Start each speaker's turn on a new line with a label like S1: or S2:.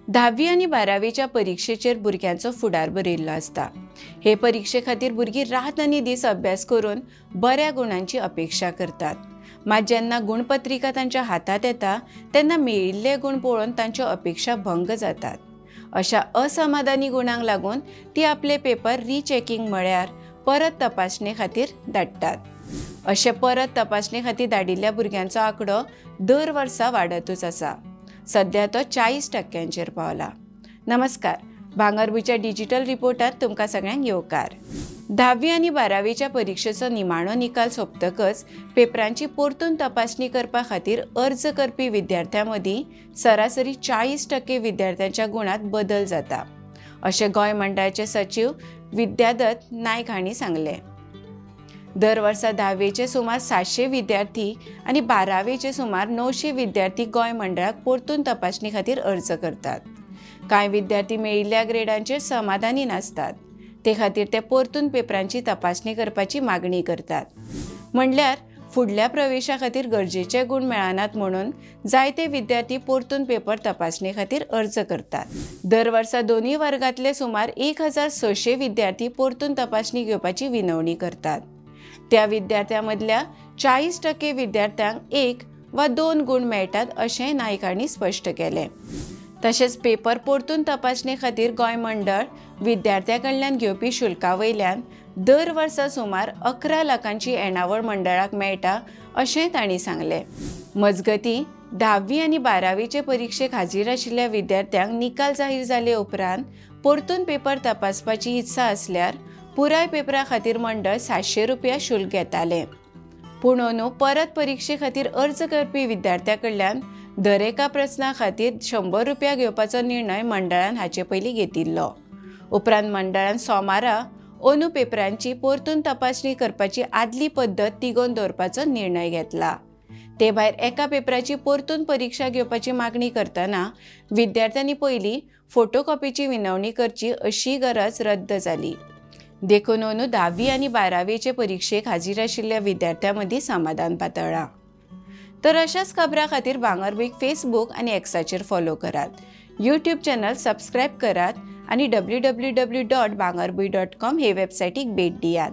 S1: 10वी आणि 12वीच्या परीक्षेचेर भुरग्यांचो फुडार बरयल्लो आसता। हे परीक्षे खातीर भुरगीं रात आनी दीस अभ्यास करून बऱ्या गुणांची अपेक्षा करतात। मात जेन्ना गुणपत्रिका तांच्या हातात येता तेन्ना मेळिल्ले गुण पळोवन तांच्यो अपेक्षा भंग जातात। अशा असमाधानी गुणांक लागून ती आपले पेपर रिचेकिंग म्हळ्यार परत तपासणे खातीर धाडटात। अशे परत तपासणे खातीर धाडिल्ल्या भुरग्यांचो आंकडो दर वर्सा वाडतच आसा। सध्या तो 40% पावला। नमस्कार, भांगरभूंयच्या डिजिटल रिपोर्टात तुमकां सगळ्यांक येवकार। 10वी आणि 12वीच्या परीक्षेचो निमाणो निकाल सोंपतकच पेपरांची परतून तपासणी करपा खातीर अर्ज करपी विद्यार्थ्यां मदीं सरासरी 40% विद्यार्थ्यांच्या गुणांत बदल जाता, अशें गोंय मंडळाचे सचिव विद्यादत्त नायक हांणी सांगलें। दर वर्सा 10वीचे सुमार 700 विद्यार्थी आणि 12वीचे सुमार 900 विद्यार्थी गोंय मंडळाक परतून तपासणी खातीर अर्ज करतात। कांय विद्यार्थी मेळिल्ल्या ग्रेडांचेर समाधानी नासतात, ते खातीर ते परतून पेपरांची तपासणी करपाची मागणी करतात। म्हणल्यार फुडल्या प्रवेशा खातीर गरजेचे गुण मेळनात म्हणून जायते विद्यार्थी परतून पेपर तपासणी खातीर अर्ज करतात। दर वर्सा दोन्ही वर्गांतले सुमार 1600 विद्यार्थी परतून तपासणी घेवपाची विनवणी करतात। त्या विद्यार्थ्यां मदल्या 40% विद्यार्थ्यांक 1 वा 2 गुण मेळटात अशें नायक हांणी स्पश्ट केलें। तशेंच पेपर परतून तपासणे खातीर गोंय मंडळ विद्यार्थ्यां कडल्यान घेवपी शुल्का वयल्यान दर वर्सा सुमार 11 लाखांची येणावळ मंडळाक मेळटा अशेंय तांणी सांगलें। मजगतीं 10वी आणि 12वीचे परीक्षेक हाजीर आशिल्ल्या विद्यार्थ्यांक निकाल जाहीर जाले उपरांत परतून पेपर तपासपाची इत्सा आसल्यार पुराय पेपरा खातीर मंडळ 700 रुपया शुल्क घेतालें। पूण अंदू परत परीक्षे खातीर अर्ज करपी विद्यार्थ्यां कडल्यान दर एका प्रस्ना खातीर 100 रुपया घेवपाचो निर्णय मंडळान हाचे पयलीं घेतिल्लो। उपरांत मंडळान सोमारा अंदू पेपरांची परतून तपासणी करपाची आदली पद्दत तिगोवन दवरपाचो निर्णय घेतला। ते भायर एका पेपराची परतून परीक्षा घेवपाची मागणी करतना विद्यार्थ्यांनी पयलीं फोटोकॉपीची विनवणी करची अशी गरज रद्द जाली। देखून अंदू 10वी आणि 12वीचे परीक्षेक हाजीर आशिल्ल्या विद्यार्थ्यां मदीं समाधान पातळ्ळां। तर अशाच खबरां खातीर भांगरभूंयक फेसबूक आनी एक्साचेर फॉलो करात, यूट्यूब चॅनल सबस्क्रायब करात आनी www.bangarbuy.com हे वेबसायटीक भेट दियात।